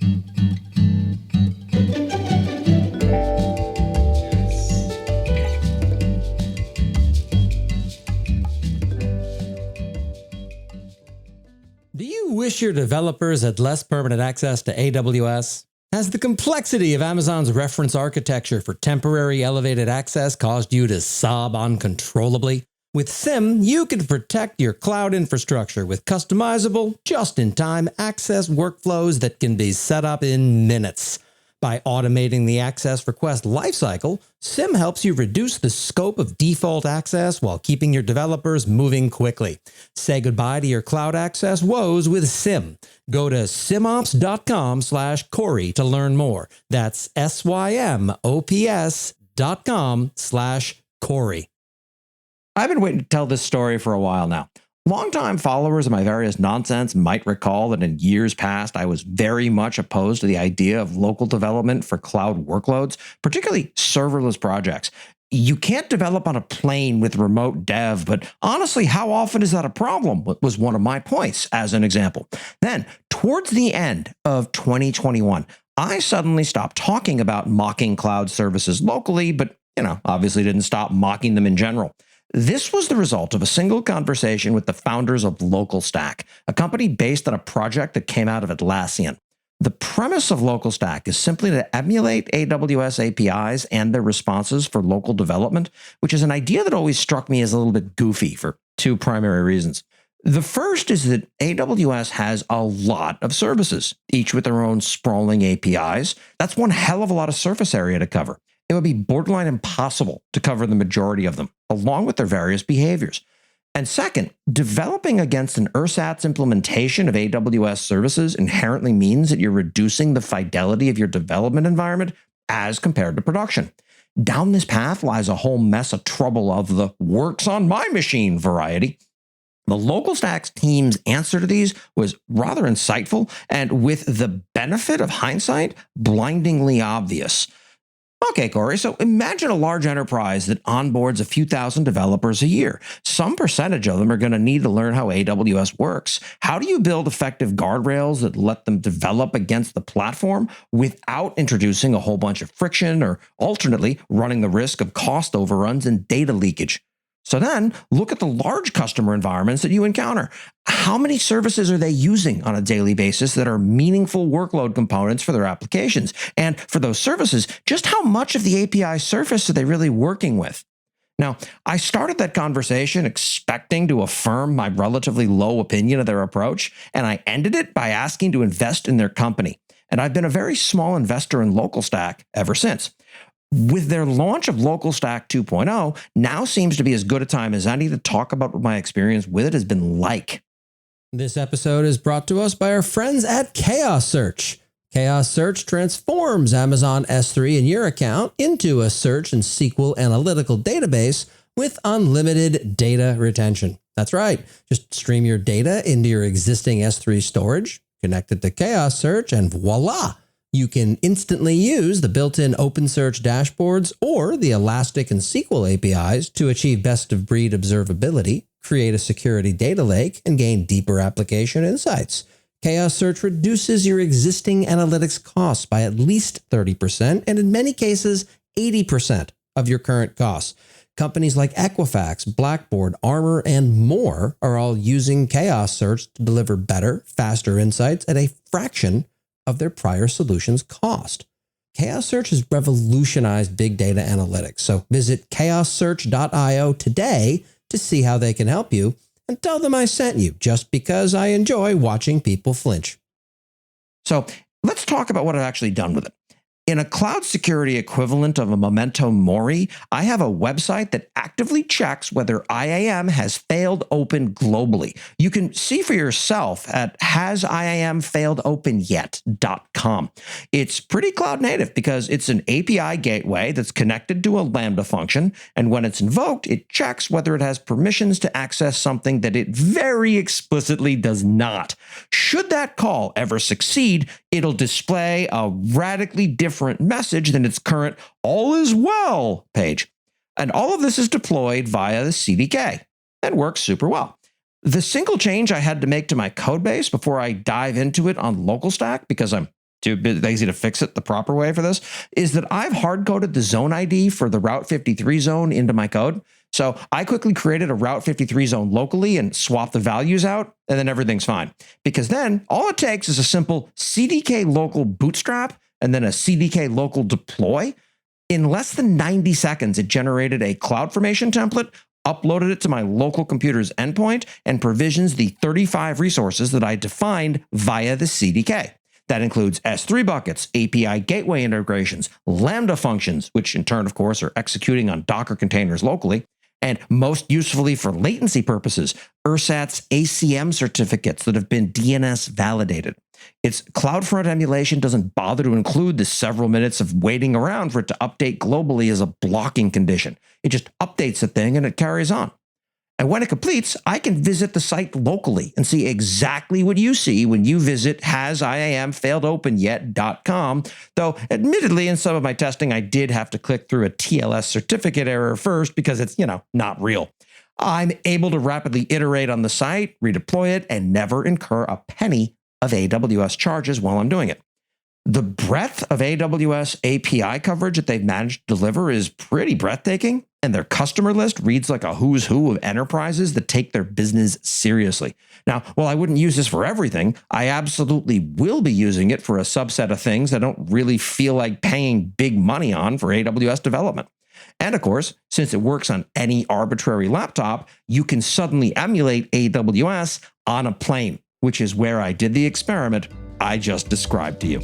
Do you wish your developers had less permanent access to AWS? Has the complexity of Amazon's reference architecture for temporary elevated access caused you to sob uncontrollably? With SIM, you can protect your cloud infrastructure with customizable, just-in-time access workflows that can be set up in minutes. By automating the access request lifecycle, SIM helps you reduce the scope of default access while keeping your developers moving quickly. Say goodbye to your cloud access woes with SIM. Go to simops.com/Corey to learn more. That's SYMOPS.com/Corey. I've been waiting to tell this story for a while now. Longtime followers of my various nonsense might recall that in years past, I was very much opposed to the idea of local development for cloud workloads, particularly serverless projects. You can't develop on a plane with remote dev, but honestly, how often is that a problem? Was one of my points as an example. Then, towards the end of 2021, I suddenly stopped talking about mocking cloud services locally, but obviously didn't stop mocking them in general. This was the result of a single conversation with the founders of LocalStack, a company based on a project that came out of Atlassian. The premise of LocalStack is simply to emulate AWS APIs and their responses for local development, which is an idea that always struck me as a little bit goofy for two primary reasons. The first is that AWS has a lot of services, each with their own sprawling APIs. That's one hell of a lot of surface area to cover. It would be borderline impossible to cover the majority of them, along with their various behaviors. And second, developing against an ersatz implementation of AWS services inherently means that you're reducing the fidelity of your development environment as compared to production. Down this path lies a whole mess of trouble of the works on my machine variety. The LocalStack's team's answer to these was rather insightful and, with the benefit of hindsight, blindingly obvious. Okay, Corey, so imagine a large enterprise that onboards a few thousand developers a year. Some percentage of them are going to need to learn how AWS works. How do you build effective guardrails that let them develop against the platform without introducing a whole bunch of friction or alternately running the risk of cost overruns and data leakage? So then look at the large customer environments that you encounter. How many services are they using on a daily basis that are meaningful workload components for their applications? And for those services, just how much of the API surface are they really working with? Now, I started that conversation expecting to affirm my relatively low opinion of their approach, and I ended it by asking to invest in their company. And I've been a very small investor in LocalStack ever since. With their launch of LocalStack 2.0, now seems to be as good a time as any to talk about what my experience with it has been like. This episode is brought to us by our friends at Chaos Search. Chaos Search transforms Amazon S3 in your account into a search and SQL analytical database with unlimited data retention. That's right. Just stream your data into your existing S3 storage, connect it to Chaos Search, and voila! You can instantly use the built-in OpenSearch dashboards or the Elastic and SQL APIs to achieve best-of-breed observability, create a security data lake, and gain deeper application insights. Chaos Search reduces your existing analytics costs by at least 30%, and in many cases, 80% of your current costs. Companies like Equifax, Blackboard, Armor, and more are all using Chaos Search to deliver better, faster insights at a fraction of their prior solutions cost. Chaos Search has revolutionized big data analytics, so visit chaossearch.io today to see how they can help you, and tell them I sent you, just because I enjoy watching people flinch. So let's talk about what I've actually done with it. In a cloud security equivalent of a memento mori, I have a website that actively checks whether IAM has failed open globally. You can see for yourself at hasiamfailedopenyet.com. It's pretty cloud native because it's an API gateway that's connected to a Lambda function, and when it's invoked, it checks whether it has permissions to access something that it very explicitly does not. Should that call ever succeed, it'll display a radically different message than its current "all is well" page. And all of this is deployed via the CDK. That works super well. The single change I had to make to my code base before I dive into it on LocalStack, because I'm too lazy to fix it the proper way for this, is that I've hard-coded the zone ID for the Route 53 zone into my code. So I quickly created a Route 53 zone locally and swapped the values out, and then everything's fine. Because then all it takes is a simple CDK local bootstrap and then a CDK local deploy. In less than 90 seconds, it generated a CloudFormation template, uploaded it to my local computer's endpoint, and provisions the 35 resources that I defined via the CDK. That includes S3 buckets, API gateway integrations, Lambda functions, which in turn, of course, are executing on Docker containers locally, and most usefully for latency purposes, ersatz ACM certificates that have been DNS validated. Its CloudFront emulation doesn't bother to include the several minutes of waiting around for it to update globally as a blocking condition. It just updates the thing and it carries on. And when it completes, I can visit the site locally and see exactly what you see when you visit hasiamfailedopenyet.com, though admittedly in some of my testing, I did have to click through a TLS certificate error first because it's, not real. I'm able to rapidly iterate on the site, redeploy it, and never incur a penny of AWS charges while I'm doing it. The breadth of AWS API coverage that they've managed to deliver is pretty breathtaking, and their customer list reads like a who's who of enterprises that take their business seriously. Now, while I wouldn't use this for everything, I absolutely will be using it for a subset of things I don't really feel like paying big money on for AWS development. And of course, since it works on any arbitrary laptop, you can suddenly emulate AWS on a plane, which is where I did the experiment I just described to you.